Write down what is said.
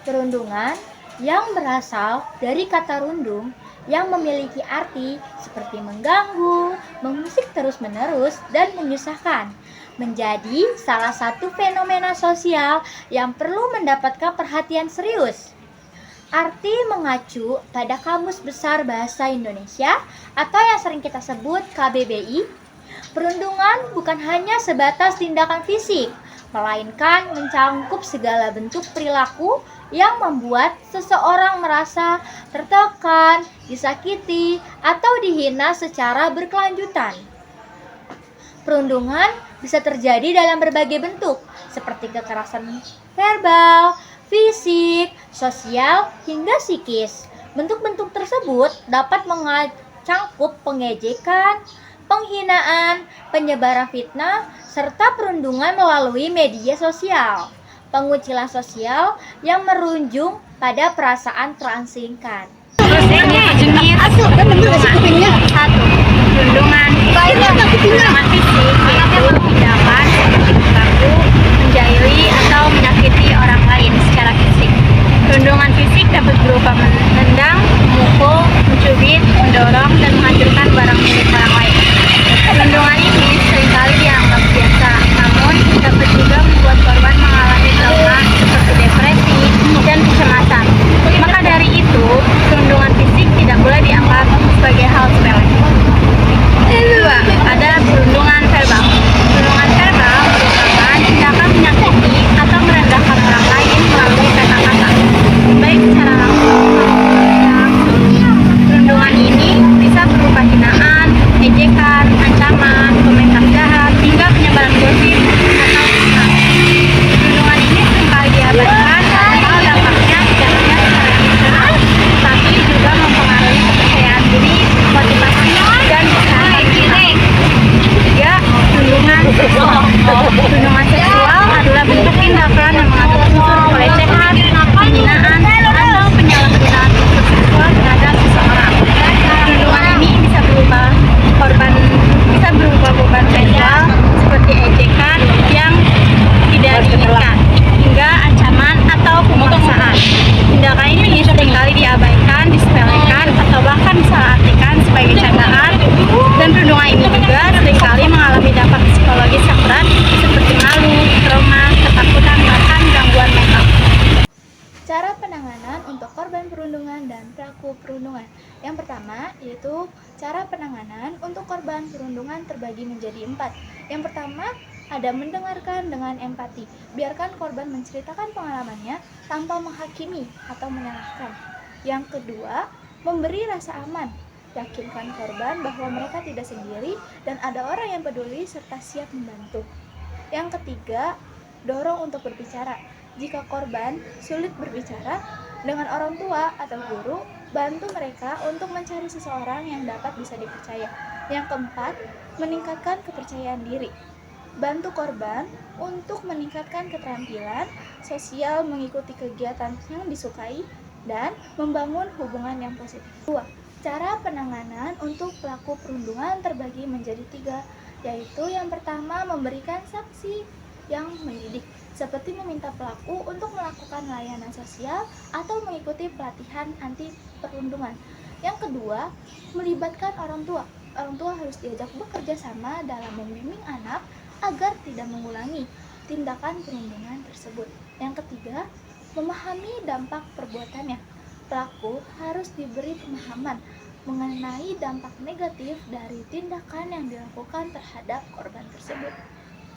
Perundungan yang berasal dari kata rundung yang memiliki arti seperti mengganggu, mengusik terus-menerus, dan menyusahkan, menjadi salah satu fenomena sosial yang perlu mendapatkan perhatian serius. Arti mengacu pada Kamus Besar Bahasa Indonesia atau yang sering kita sebut KBBI. Perundungan bukan hanya sebatas tindakan fisik, melainkan mencangkup segala bentuk perilaku yang membuat seseorang merasa tertekan, disakiti, atau dihina secara berkelanjutan. Perundungan bisa terjadi dalam berbagai bentuk, seperti kekerasan verbal, fisik, sosial, hingga psikis. Bentuk-bentuk tersebut dapat mencangkup pengejekan, penghinaan, penyebaran fitnah, serta perundungan melalui media sosial. Pengucilan sosial yang merunjung pada perasaan terangsingkan. Terus ini jenis perundungan. Satu, perundungan fisik, yaitu tindakan seperti mengganggu, menjahili, atau menyakiti orang lain secara fisik. Perundungan fisik dapat berupa menendang, memukul, mencubit, mendorong, dan menghancurkan barang milik orang lain. Perundungan ini seringkali dianggap biasa, namun dapat juga membuat korban mengalami trauma seperti depresi dan kecemasan. Maka dari itu, perundungan fisik tidak boleh dianggap sebagai hal sepele. Kedua, ada perundungan verbal. Perundungan verbal merupakan tindakan menyakiti atau merendahkan orang lain melalui kata-kata, baik secara langsung maupun tidak langsung. Perundungan ini bisa berupa hinaan, ejekan, ancaman, komentar jahat, hingga penyebaran gosip atau fitnah. Perundungan ini seringkali diabaikan padahal dampaknya tidak hanya secara emosional, tapi juga mempengaruhi kepercayaan diri, motivasi, dan kesehatan mental. Ketiga, perundungan seksual. Perundungan seksual adalah bentuk tindakan yang mengandung unsur pelecehan, penghinaan, atau penyalahgunaan unsur seksual terhadap seseorang. Perundungan ini bisa berupa beban seksual seperti ejekan yang tidak diinginkan, hingga ancaman atau pemaksaan. Tindakan ini seringkali diabaikan, disepelekan, atau bahkan disalahartikan sebagai candaan. Dan perundungan ini juga seringkali mengalami dampak psikologis yang berat seperti malu, trauma, ketakutan, bahkan gangguan mental. Cara penanganan untuk korban perundungan dan pelaku perundungan. Yang pertama yaitu cara penanganan untuk korban perundungan terbagi menjadi 4. Yang pertama ada mendengarkan dengan empati. Biarkan korban menceritakan pengalamannya tanpa menghakimi atau menyalahkan. Yang kedua, memberi rasa aman. Yakinkan korban bahwa mereka tidak sendiri dan ada orang yang peduli serta siap membantu. Yang ketiga, dorong untuk berbicara. Jika korban sulit berbicara dengan orang tua atau guru, bantu mereka untuk mencari seseorang yang dapat bisa dipercaya. Yang keempat, meningkatkan kepercayaan diri. Bantu korban untuk meningkatkan keterampilan sosial, mengikuti kegiatan yang disukai, dan membangun hubungan yang positif. 2. Cara penanganan untuk pelaku perundungan terbagi menjadi 3, yaitu yang pertama memberikan sanksi yang mendidik, seperti meminta pelaku untuk melakukan layanan sosial atau mengikuti pelatihan anti perundungan. Yang kedua, melibatkan orang tua. Orang tua harus diajak bekerja sama dalam membimbing anak agar tidak mengulangi tindakan perundungan tersebut. Yang ketiga, memahami dampak perbuatannya. Pelaku harus diberi pemahaman mengenai dampak negatif dari tindakan yang dilakukan terhadap korban tersebut.